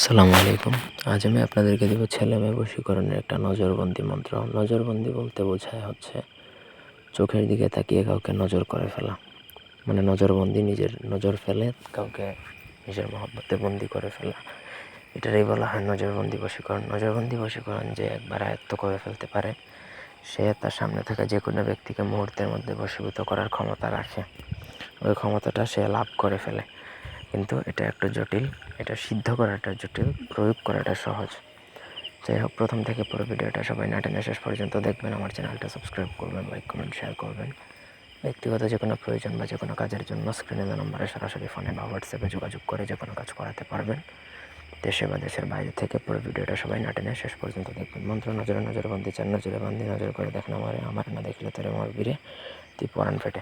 আসসালামু আলাইকুম। আজ আমি আপনাদেরকে দেব ছেলেমেয়ে বশীকরণের একটা নজরবন্দি মন্ত্র। নজরবন্দি বলতে বোঝায় হচ্ছে চোখের দিকে তাকিয়ে কাউকে নজর করে ফেলা। মানে নজরবন্দি, নিজের নজর ফেলে কাউকে নিজের মহব্বতে বন্দি করে ফেলা। এটারই বলা হয় নজরবন্দি বশীকরণ। নজরবন্দি বশীকরণ যে একবার আয়ত্ত করে ফেলতে পারে, সে তার সামনে থাকা যে কোনো ব্যক্তিকে মুহূর্তের মধ্যে বশীভূত করার ক্ষমতা রাখে। ওই ক্ষমতাটা সে লাভ করে ফেলে। কিন্তু এটা একটু জটিল, এটা সিদ্ধ করাটা জটিল, প্রয়োগ করাটা সহজ। যাই হোক, প্রথম থেকে পুরো ভিডিওটা সবাই না টেনে শেষ পর্যন্ত দেখবেন। আমার চ্যানেলটা সাবস্ক্রাইব করবেন, লাইক কমেন্ট শেয়ার করবেন। ব্যক্তিগত যে কোনো প্রয়োজন বা যে কোনো কাজের জন্য স্ক্রিনে দেওয়া নম্বরে সরাসরি ফোনে বা হোয়াটসঅ্যাপে যোগাযোগ করে যে কোনো কাজ করাতে পারবেন। দেশে বা দেশের বাইরে থেকে পুরো ভিডিওটা সবাই না টেনে শেষ পর্যন্ত দেখবেন। মন্ত্র নজরে নজরবন্দি, চার নজরে বান্দি, নজর করে দেখেন আমার না দেখলে তোরে মরবিরে তুই পরাণ ফেটে।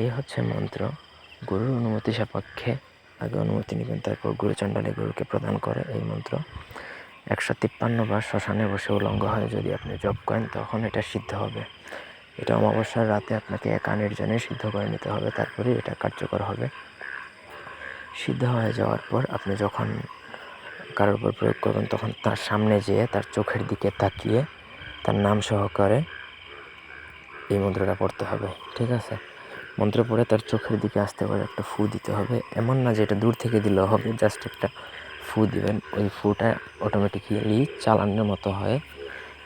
এই হচ্ছে মন্ত্র। গুরুর অনুমতি সাপেক্ষে আগে অনুমতি নেবেন, তারপর গুরুচণ্ডালী গুরুকে প্রদান করে এই মন্ত্র 153 বার শ্মশানে বসে উলঙ্গ হয়ে যদি আপনি জপ করেন, তখন এটা সিদ্ধ হবে। এটা অমাবস্যার রাতে আপনাকে একা নির্জনে সিদ্ধ করে নিতে হবে, তারপরে এটা কার্যকর হবে। সিদ্ধ হয়ে যাওয়ার পর আপনি যখন কারোর উপর প্রয়োগ করবেন, তখন তার সামনে যেয়ে তার চোখের দিকে তাকিয়ে তার নাম সহকারে এই মন্ত্রটা পড়তে হবে। ঠিক আছে? মন্ত্র পড়ে তার চোখের দিকে আস্তে করে একটা ফু দিতে হবে। এমন না যে এটা দূর থেকে দিলেও হবে, জাস্ট একটা ফু দিবেন। ওই ফুটা অটোমেটিক্যালি চালানোর মতো হয়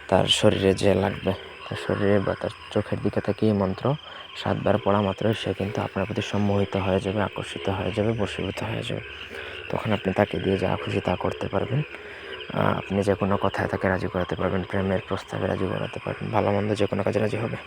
তার শরীরে যে লাগবে। তার শরীরে বা তার চোখের দিকে তাকিয়ে মন্ত্র 7 বার পড়া মাত্রই সে কিন্তু আপনার প্রতি সম্মোহিত হয়ে যাবে, আকর্ষিত হয়ে যাবে, বশীভূত হয়ে যাবে। তখন আপনি তাকে দিয়ে যা খুশি তা করতে পারবেন। আপনি যে কোনো কথায় তাকে রাজি করাতে পারবেন, প্রেমের প্রস্তাবে রাজি করাতে পারবেন, ভালো মন্দ যে কোনো কাজে রাজি হবে।